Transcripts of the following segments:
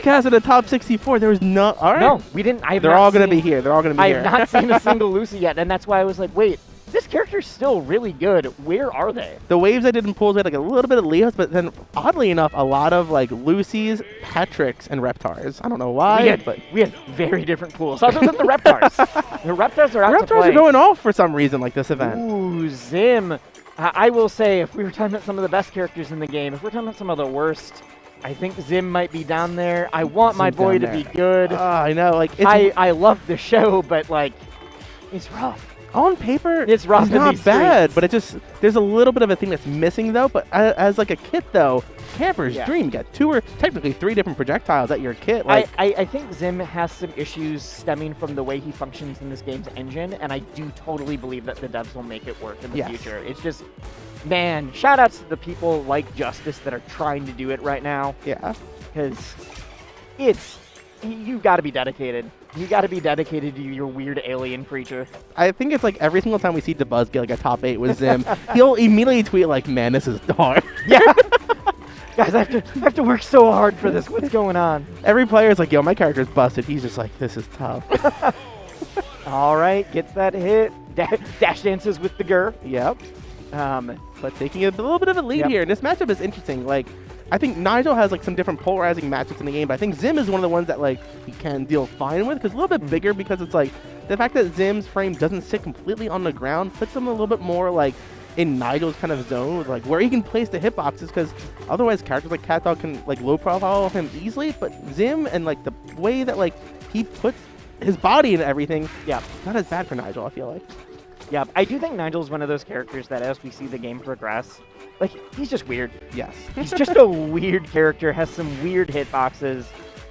cast in the top 64. There was no. All right. No, we didn't. They're all going to be here. They're all going to be I here. have not seen a single Lucy yet, and that's why I was like, wait, this character's still really good. Where are they? The waves I did in pools, we had like a little bit of Leos, but then oddly enough, a lot of like Lucy's, Patricks, and Reptars. I don't know why, but we had very different pools, other than the Reptars. The Reptars are out to play. Reptars are going off for some reason like this event. Ooh, Zim. I will say, if we were talking about some of the best characters in the game, if we're talking about some of the worst, I think Zim might be down there. I want my boy to be good. I know, like I love the show, but like, it's rough. On paper, it's rough. It's not bad, but it just there's a little bit of a thing that's missing though. But as like a kit though, Camper's Dream, you got 2 or technically 3 different projectiles at your kit. Like, I think Zim has some issues stemming from the way he functions in this game's engine, and I do totally believe that the devs will make it work in the future. It's just, man, shout outs to the people like Justice that are trying to do it right now. Yeah, because you got to be dedicated. You got to be dedicated to your weird alien creature. I think it's like every single time we see DeBuzz get like a top 8 with Zim, he'll immediately tweet like, "Man, this is hard." Yeah. Guys, I have to work so hard for this. What's going on? Every player is like, "Yo, my character's busted." He's just like, "This is tough." All right, gets that hit. Dash dances with the Gur. Yep. But taking a little bit of a lead here. And this matchup is interesting. Like, I think Nigel has like some different polarizing matchups in the game, but I think Zim is one of the ones that like he can deal fine with because a little bit bigger because it's like the fact that Zim's frame doesn't sit completely on the ground puts him a little bit more like in Nigel's kind of zone with like where he can place the hitboxes because otherwise characters like CatDog can like low profile him easily, but Zim and like the way that like he puts his body into everything, not as bad for Nigel, I feel like. Yeah, I do think Nigel's one of those characters that as we see the game progress, like, he's just weird. Yes. He's just a weird character, has some weird hitboxes.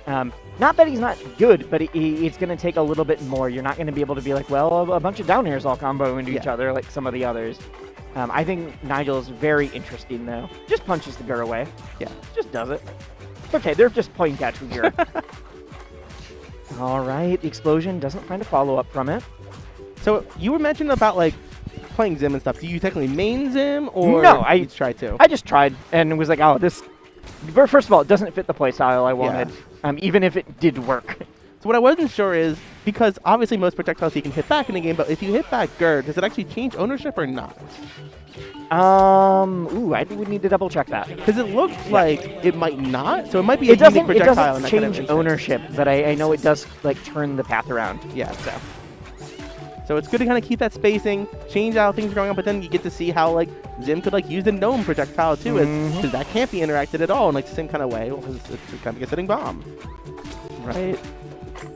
Not that he's not good, but it's going to take a little bit more. You're not going to be able to be like, well, a bunch of down airs all combo into each other like some of the others. I think Nigel is very interesting, though. Just punches the Gur away. Yeah. Just does it. Okay, they're just playing catch with Gur. All right, the explosion doesn't find a follow-up from it. So you were mentioning about like playing Zim and stuff. Do you technically main Zim or no? I tried to. I just tried and was like, oh, this. First of all, it doesn't fit the playstyle I wanted, even if it did work. So what I wasn't sure is because obviously most projectiles you can hit back in the game, but if you hit back Gur, does it actually change ownership or not? Ooh, I think we need to double check that because it looks like it might not. So it might be a unique projectile. It doesn't change ownership, but I know it does like turn the path around. Yeah. So it's good to kind of keep that spacing, change how things are going on, but then you get to see how like Zim could like use the gnome projectile too, because that can't be interacted at all in like the same kind of way. It's kind of like a sitting bomb. Right.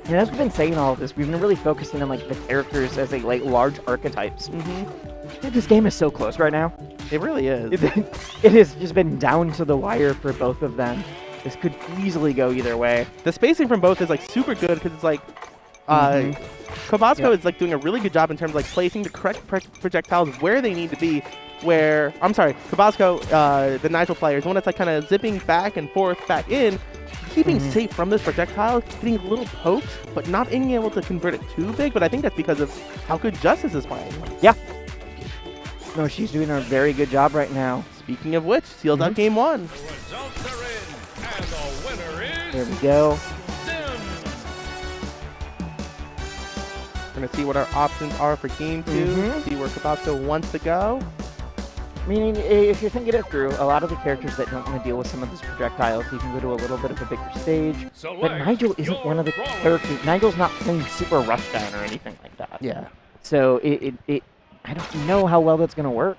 And as we've been saying all of this, we've been really focusing on like the characters as like large archetypes. Dude, this game is so close right now. It really is. It has just been down to the wire for both of them. This could easily go either way. The spacing from both is like super good because it's like Kobazco is like doing a really good job in terms of like placing the correct projectiles where they need to be. Where Kobazco, the Nigel player, is one that's like kind of zipping back and forth back in, keeping safe from this projectile, getting little pokes, but not being able to convert it too big. But I think that's because of how good Justice is playing. Yeah. No, she's doing a very good job right now. Speaking of which, seals out game 1. Results are in, and the winner is there we go. We're going to see what our options are for game 2, see where Kobazco wants to go. Meaning, if you're thinking it through, a lot of the characters that don't want to deal with some of these projectiles, you can go to a little bit of a bigger stage. But Nigel isn't one of the characters. Nigel's not playing super rushdown or anything like that. Yeah. So I don't know how well that's going to work.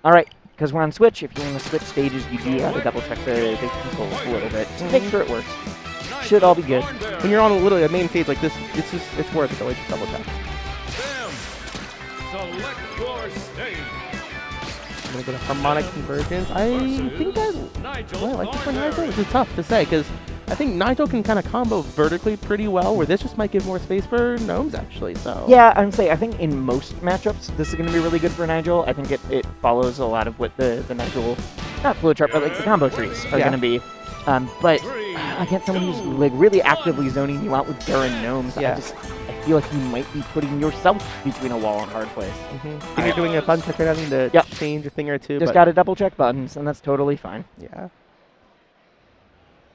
All right, because we're on Switch. If you want to switch stages, you do have to double check the controls a little bit to make sure it works. Should all be good. When you're on literally a main stage like this, it's worth it. Always just double check. Select your stage. I'm gonna go to harmonic convergence. I think I like this for Nigel. This is tough to say because I think Nigel can kind of combo vertically pretty well, where this just might give more space for gnomes actually. So yeah, I'm saying I think in most matchups this is going to be really good for Nigel. I think it follows a lot of what the Nigel, not flowchart, but like the combo trees are going to be. But against someone who's like really actively zoning you out with Gur and gnomes, I feel like you might be putting yourself between a wall and hard place. If you're doing a button check, having to change a thing or two. Just got to double check buttons, and that's totally fine. Yeah.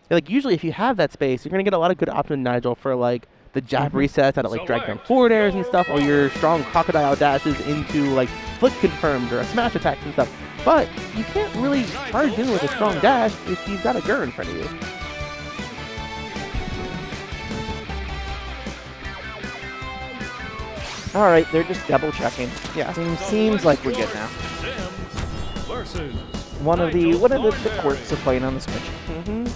Like usually if you have that space, you're gonna get a lot of good options, Nigel, for like the jab resets out of like drag down forward airs and stuff, or your strong crocodile dashes into like flick confirmed or a smash attacks and stuff. But you can't really charge in with a strong dash if you've got a Gur in front of you. All right, they're just double checking. Yeah. Seems like we're good now. Versus One of the quirks of playing on the Switch.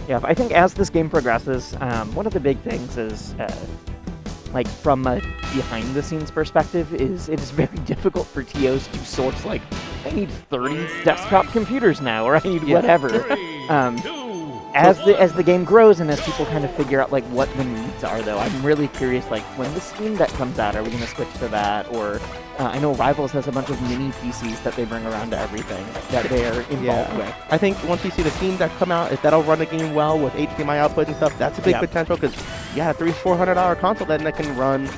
Yeah, I think as this game progresses, one of the big things is, like from a behind-the-scenes perspective, is it is very difficult for TOs to source like, I need 30 desktop computers now, or I need whatever. 3, 2, As the game grows and as people kind of figure out like what the needs are, though, I'm really curious. Like when the Steam Deck comes out, are we going to switch to that? Or I know Rivals has a bunch of mini PCs that they bring around to everything that they are involved with. I think once you see the Steam Deck come out, if that'll run the game well with HDMI output and stuff, that's a big potential. Because a $300-400 console that can run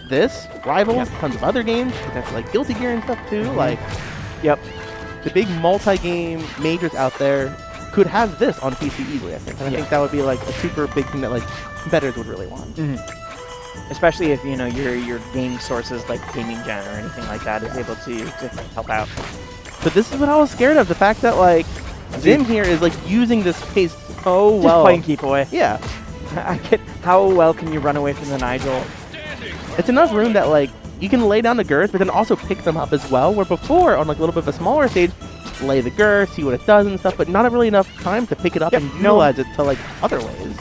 this Rivals, tons of other games, potentially like Guilty Gear and stuff too. Like, the big multi-game majors out there could have this on PC easily, I think. And I think that would be like a super big thing that like competitors would really want. Especially if your game sources like Gaming Gen or anything like that is able to help out. But this is what I was scared of, the fact that like Zim here is like using this space so well. Just playing keep away. Yeah. I get how well can you run away from the Nigel? It's enough room that like you can lay down the Gurs, but then also pick them up as well. Where before on like a little bit of a smaller stage, lay the Gur, see what it does and stuff, but not really enough time to pick it up and utilize it to like other ways.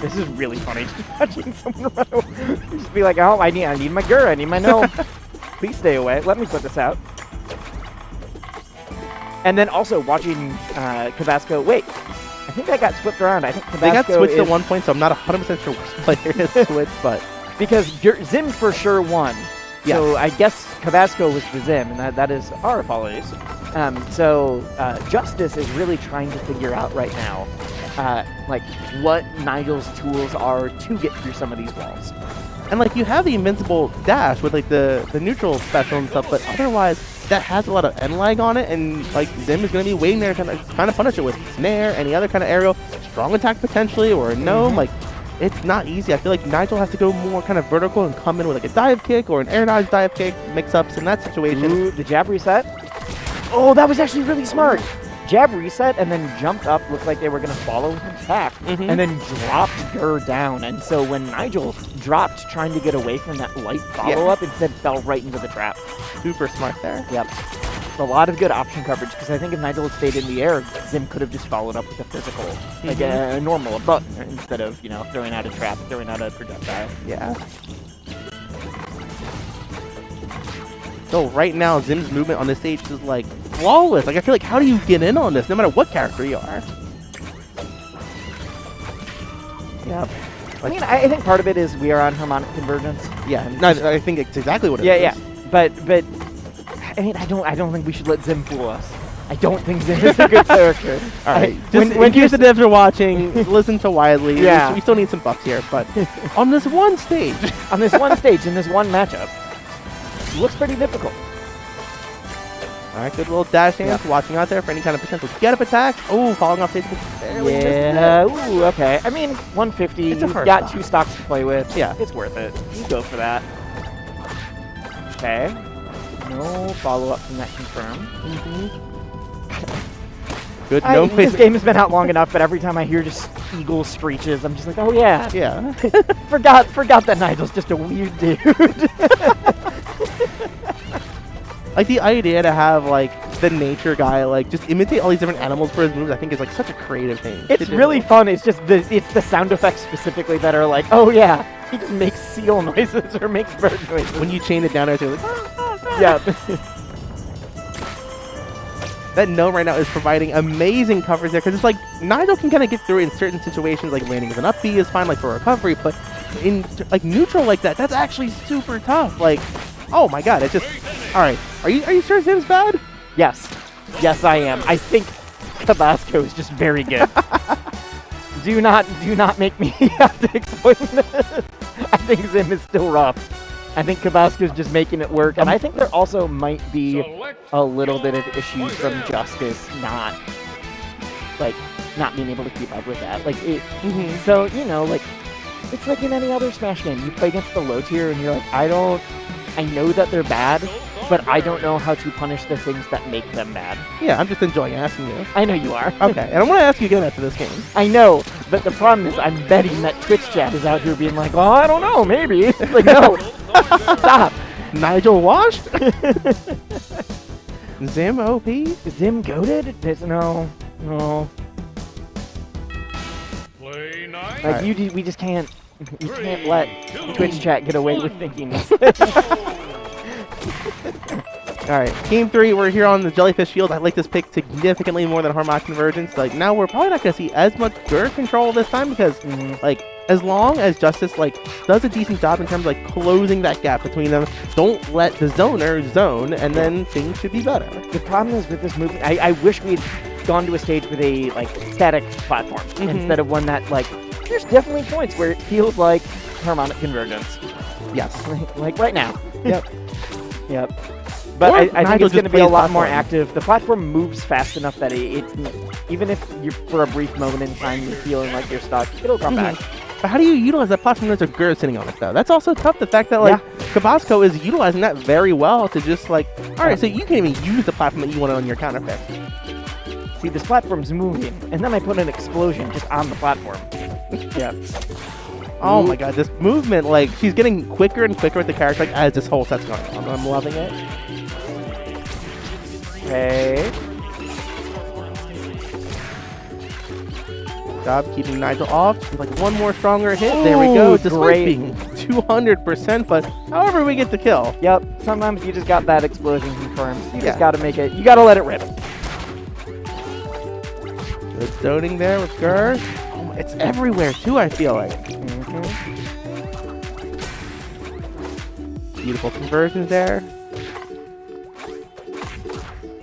This is really funny. Just watching someone run away. Just be like, oh, I need my Gur, I need my gnome. Please stay away. Let me put this out. And then also watching Kobazco. Wait, I think that got flipped around. I think Kobazco they got switched at one point, so I'm not 100% sure which player is switched, but because Zim for sure won. Yes. So I guess Kobazco was the Zim, and that is our apologies. So Justice is really trying to figure out right now, like what Nigel's tools are to get through some of these walls. And like you have the invincible dash with like the neutral special and stuff, but otherwise that has a lot of end lag on it, and like Zim is going to be waiting there to kind of punish it with snare, any other kind of aerial, strong attack potentially, or a gnome. Like it's not easy. I feel like Nigel has to go more kind of vertical and come in with like a dive kick or an air dodge dive kick, mix-ups in that situation. Ooh, the jab reset. Oh, that was actually really smart. Jab reset and then jumped up, looked like they were going to follow him back, and then dropped Gur down. And so when Nigel dropped trying to get away from that light follow-up, instead fell right into the trap. Super smart there. Yep. A lot of good option coverage, because I think if Nigel had stayed in the air, Zim could have just followed up with a physical, like a normal button, instead of, throwing out a trap, throwing out a projectile. Yeah. So right now, Zim's movement on this stage is like flawless. Like I feel like, how do you get in on this, no matter what character you are? Yeah. I mean, I think part of it is we are on harmonic convergence. Yeah, no, I think it's exactly what it is. Yeah. But I mean, I don't think we should let Zim fool us. I don't think Zim is a good character. All right, when case the devs are watching, listen to wisely. Yeah. We still need some buffs here, but on this one stage, in this one matchup, it looks pretty difficult. All right, good little dash dance, watching out there for any kind of potential get-up attack. Oh, falling off stage. Yeah, ooh, okay. I mean, 150, you've got 2 stocks to play with. Yeah. It's worth it. You go for that. Okay. No follow-up from that confirm. Good. This game has been out long enough, but every time I hear just eagle screeches, I'm just like, oh yeah. Yeah. forgot that Nigel's just a weird dude. Like the idea to have like the nature guy like just imitate all these different animals for his moves, I think is like such a creative thing. It's really fun. It's just it's the sound effects specifically that are like, oh yeah, he just makes seal noises or makes bird noises. When you chain it down, it's like, yeah. That gnome right now is providing amazing coverage there, because it's like Nigel can kind of get through it in certain situations, like landing with an up B is fine, like for recovery, but in like neutral like that, that's actually super tough. Like, oh my god, it's just, all right. Are you sure Zim's bad? Yes, I am. I think Kobazco is just very good. do not make me have to explain this. I think Zim is still rough. I think Kobazco's just making it work, and I think there also might be a little bit of issues from Justice not being able to keep up with that. Like, so, you know, like, it's like in any other Smash game. You play against the low tier, and you're like, I know that they're bad, but I don't know how to punish the things that make them bad. Yeah, I'm just enjoying asking you. I know you are. Okay, and I want to ask you again after this game. I know, but the problem is I'm betting that Twitch chat is out here being like, well, I don't know, maybe. It's like, no, stop. Nigel washed? Zim OP? Zim goated? No. Play nice. Like, we just can't, you can't let Twitch chat get away with thinking this. Alright, game 3, we're here on the Jellyfish Field. I like this pick significantly more than Harmonic Convergence. Like, now we're probably not going to see as much GUR control this time because, like, as long as Justice, like, does a decent job in terms of, like, closing that gap between them, don't let the zoner zone, and then things should be better. The problem is with this movie, I wish we'd gone to a stage with a, like, static platform instead of one that, like, there's definitely points where it feels like Harmonic Convergence. Yes. Like right now. Yep. Yep. But I think Nigel it's going to just be a plays lot more platform. active. The platform moves fast enough that it's even if you're for a brief moment in time you're feeling like you're stuck, it'll come back. But how do you utilize that platform when there's a GUR sitting on it, though? That's also tough, the fact that, like, Kobazco is utilizing that very well to just, like, alright, so you can't even use the platform that you wanted on your counter pick. See, this platform's moving, and then I put an explosion just on the platform. Yeah. Oh my god, this movement, like, she's getting quicker and quicker with the character, like, as this whole set's going on. I'm loving it. Okay. Good job keeping Nigel off. Like, one more stronger hit. There we go. Despite great. being 200%, but however we get the kill. Yep. Sometimes you just got that explosion confirmed. You just Yeah. gotta make it. You gotta let it rip. Good zoning there with GUR. Oh, it's everywhere, too, I feel like. Beautiful conversions there.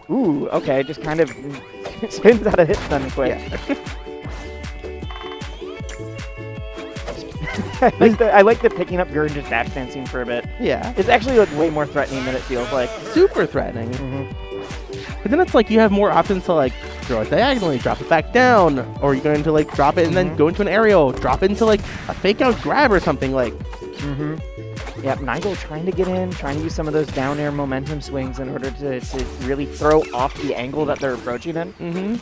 Ooh, okay, just kind of spins out of hit stun quick. Yeah. I like the picking up GUR and just dash dancing for a bit. Yeah. It's actually like way more threatening than it feels like. Super threatening. But then it's like you have more options to, like, throw it diagonally, drop it back down, or you're going to, like, drop it and then go into an aerial, drop into, like, a fake out grab or something, like. Yep, Nigel trying to get in, trying to use some of those down air momentum swings in order to really throw off the angle that they're approaching in.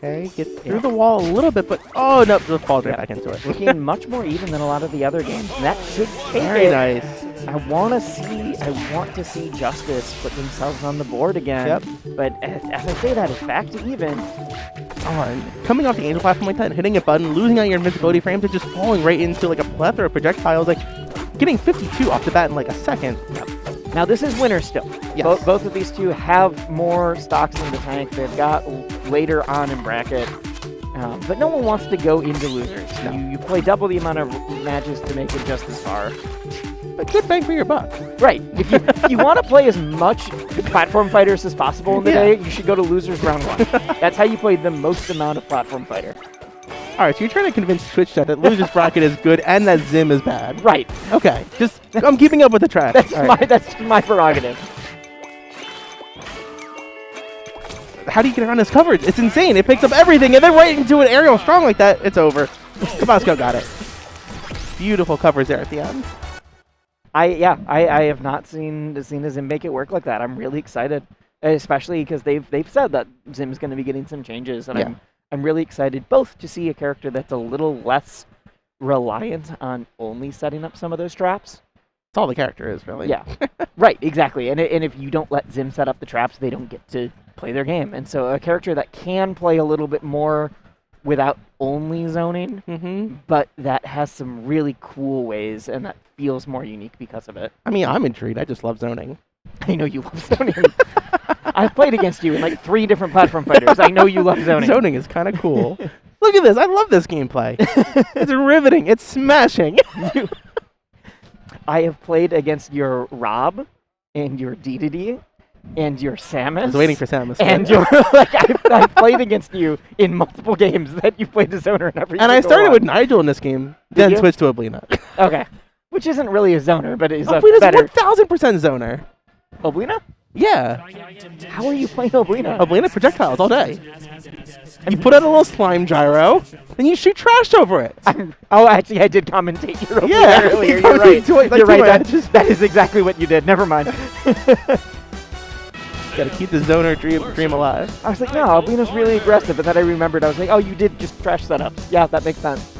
Okay, get through the wall a little bit, but oh no, just falls right back into it. Looking much more even than a lot of the other games. And that should take Very it. nice. I want to see Justice put themselves on the board again. Yep. But as I say that, it's back to even. Oh, and coming off the angel platform like that and hitting a button, losing out your invincibility frames, and just falling right into like a plethora of projectiles, like getting 52 off the bat in like a second. Now this is winners still. Yes. Both of these two have more stocks in the tank. They've got later on in bracket. But no one wants to go into losers. No. You play double the amount of matches to make it just as far. But good bang for your buck. Right. If you want to play as much platform fighters as possible in the day, you should go to losers round 1. That's how you play the most amount of platform fighter. Alright, so you're trying to convince Twitch chat that losers bracket is good and that Zim is bad. Right. Okay, just I'm keeping up with the track. That's my prerogative. How do you get around this coverage? It's insane. It picks up everything and then right into an aerial strong like that. It's over. Kobazco got it. Beautiful covers there at the end. I have not seen a Zim make it work like that. I'm really excited, especially because they've said that Zim's going to be getting some changes, and I'm really excited both to see a character that's a little less reliant on only setting up some of those traps. That's all the character is, really. Yeah, right, exactly. And if you don't let Zim set up the traps, they don't get to play their game. And so a character that can play a little bit more without only zoning, but that has some really cool ways and that feels more unique because of it. I mean, I'm intrigued. I just love zoning. I know you love zoning. I've played against you in like 3 different platform fighters. I know you love zoning. Zoning is kind of cool. Look at this. I love this gameplay. It's riveting. It's smashing. I have played against your Rob and your D2D, and you're Samus. I was waiting for Samus. And you're like, I've played against you in multiple games that you played a zoner in every And I single started one. with Nigel in this game, then you? switched to Oblina. Okay. Which isn't really a zoner, but is a Oblina's better... 1000% zoner. Oblina? Yeah. How are you playing Oblina? Oblina projectiles all day. You put out a little slime gyro, then you shoot trash over it. Oh, actually, I did commentate your Oblina Yeah, earlier. you You're right. do it like You're right. two That is exactly what you did. Never mind. Gotta keep the zoner dream alive. I was like, no, Oblina's really aggressive. And then I remembered, I was like, oh, you did just trash setups. Yeah, that makes sense.